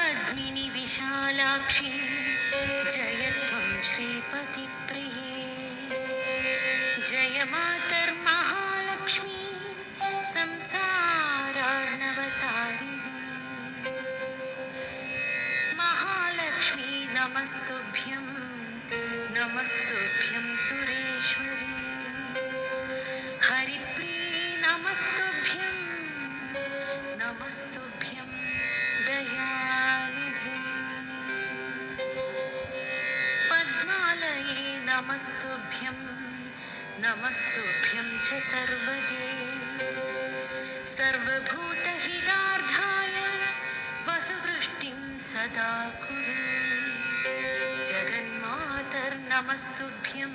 पद्मिनि विशालाक्षी जय त्वं श्रीपतिप्रिये जय मातर्महालक्ष्मी संसारार्णवतारिणी महालक्ष्मी नमस्तुभ्यं सुरेश्वरी हरिप्रिये नमस्तुभ्यं दयानिधे पद्मालये नमस्तुभ्यं च सर्वदे सर्वभूतहितार्थाय वसुवृष्टिं सदा कुरु जगन्मातर्नमस्तुभ्यं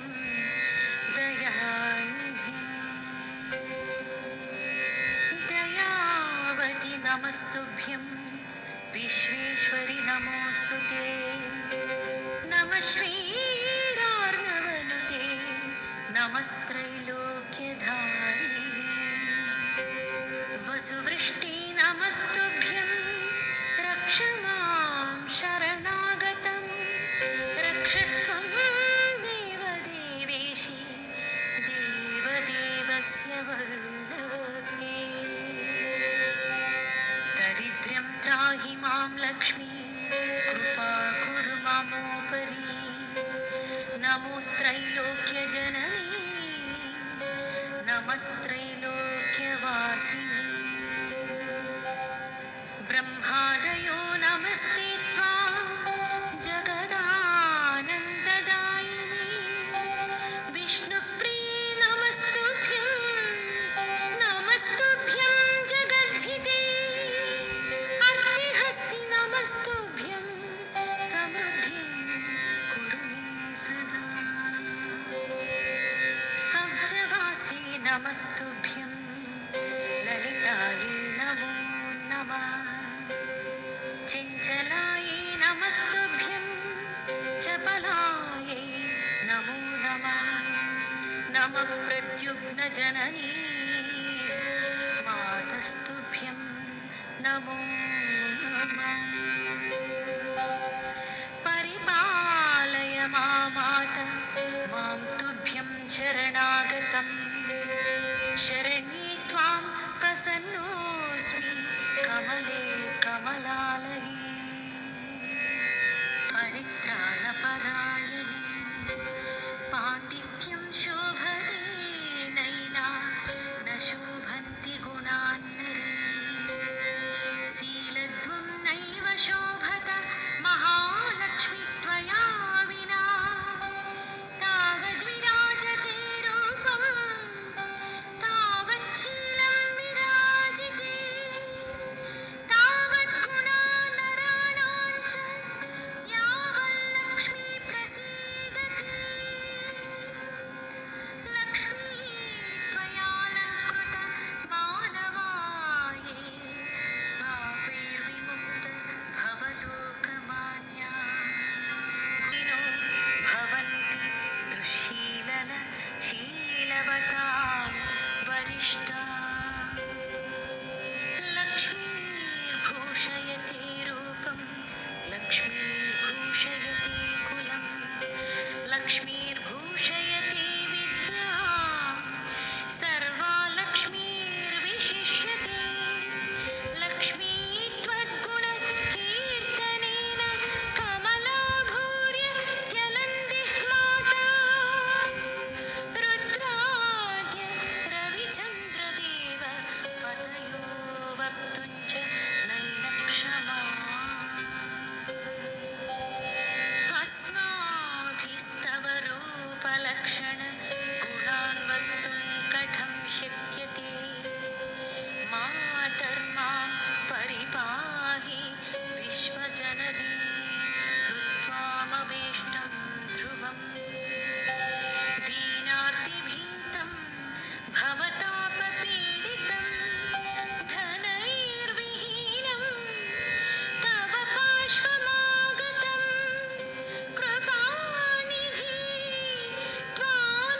दयानिधे दयावति नमस्तुभ्यं विश्वेश्वरि नमोऽस्तुते नमः श्रीरार्णवनुते नमस्त्रैलोक्यधारिणे वसुवृष्टि नमस्तुभ्यं रक्ष मां शरणागतं रक्ष त्वं देवदेवेशि देवदेवस्य वल्लभे दरिद्र्यं त्राहि मां लक्ष्मी कृपा कुरु ममोपरि नमोस्त्रैलोक्यजननी नमस्त्रैलोक्यवासिनी ब्रह्मादयो नमस्ते त्वां जगदानन्ददायिनी विष्णुप्रिये नमस्तुभ्यं जगद्धिते अर्तिहस्ति नमस्तुभ्यं समृद्धिं कुरु मे सदा अब्जवासी नमस्तुभ्यं ललितायै नमो नमः चञ्चलायै नमस्तुभ्यं चपलायै नमो नमः नमः प्रद्युम्नजननी मातस्तुभ्यं नमो नमः परिपालय माता मां तुभ्यं शरणागतं शरण्ये त्वां प्रसन्नोऽस्मि कमले कमलालये परित्राणपरायणे पाण्डित्यं शोभते नैना न शोभन्ति गुणान्नरे शीलध्वं नैव शोभत महालक्ष्मी त्वया विना तावद्विराजते रूपं तावच्छीलं विराजिते तावद्गुणा नराणां च यावल्लक्ष्मी प्रसीदति लक्ष्मी त्वयालङ्कृत मानवाये पापैर्विमुक्त भवलोकमान्या भवन्ति दुःशीलन शीलवतां वरिष्ठा लक्ष्मीर्भूषयते रूपं लक्ष्मीर्भूषयते कुलं लक्ष्मीर्भूषयते विद्यां सर्वा लक्ष्मीर्विशिष्यते लक्ष्मी त्वद्गुणकीर्तनेन कमला भूर्यत्यलन्दिः माता रुद्राद्य रविचन्द्रदेव पतयो वक्तुञ्च नैनक्षमा अस्माभिस्तव रूपलक्षण गुणान् वक्तुं कथं शक्यते मातर्मां परिपाहि विश्वजननी हृत्वामवेष्टं ध्रुवम् दीनार्तिभीतं भवतापपीडितं धनैर्विहीनं तव पार्श्वमागतं कृपानिधि त्वां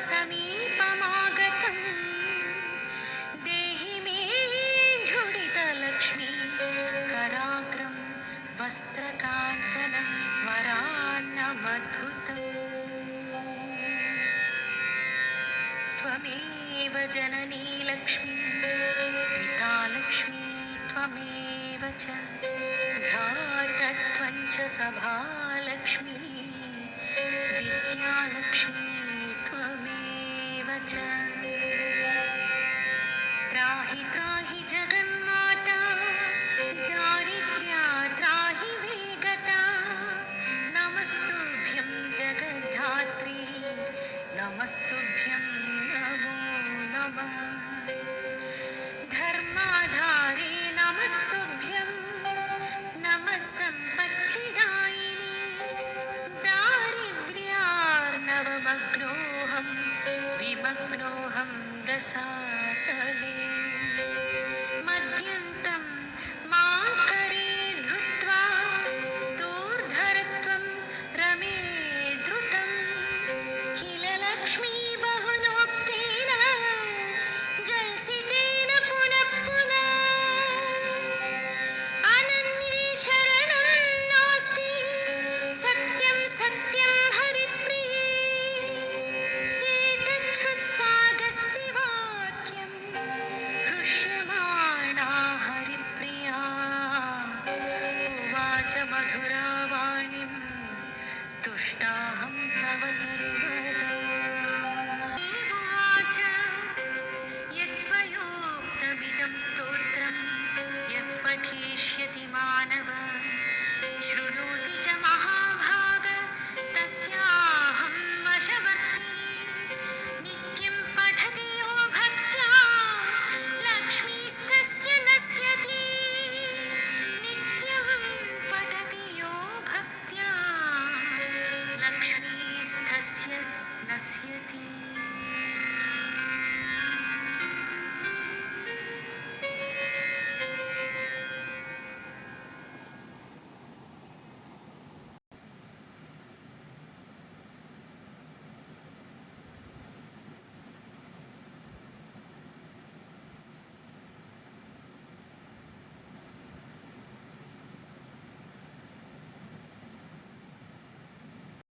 समीपमागतं देहि मे झुडितलक्ष्मी कराग्रं वस्त्रकाञ्चनं वरान्नमद्भुतम् त्वमेव जननी लक्ष्मी पिता लक्ष्मी त्वमेव च भ्रातृत्वं च सभालक्ष्मी विद्यालक्ष्मी त्वमेव च त्राहि त्राहि जगन्माता दारिद्र्या त्राहि वेगता नमस्तुभ्यं जगद्धात्री नमस्तुभ्यं नमो नमः धर्माधारे नमस्तुभ्यं नमः सम्पत्तिदायिनी दारिद्र्यार्णवमग्नोऽहं विमग्नोऽहं रसातले मध्यन्तं मां करे धृत्वा दूर्धरत्वं रमे द्रुतं किल लक्ष्मी बहुनोक्तेन जल्सितेन पुनः पुनः अनन्ये शरणं नास्ति सत्यं सत्यं हरिप्रिये एतच्छ्रुत्वागस्त्यवाक्यं हृष्यमाणा हरिप्रिया उवाच मधुरावाणीं तुष्टाहं तव सर्वदा उवाच यद्वयोक्तमिदं स्तोत्रं यः पठिष्यति मानव शृणोति च महाभाग तस्याहं वशवर्तिनी नित्यं पठति यो भक्त्या लक्ष्मीस्तस्य नश्यति नित्यं पठति यो भक्त्या लक्ष्मीस्तस्य नश्यति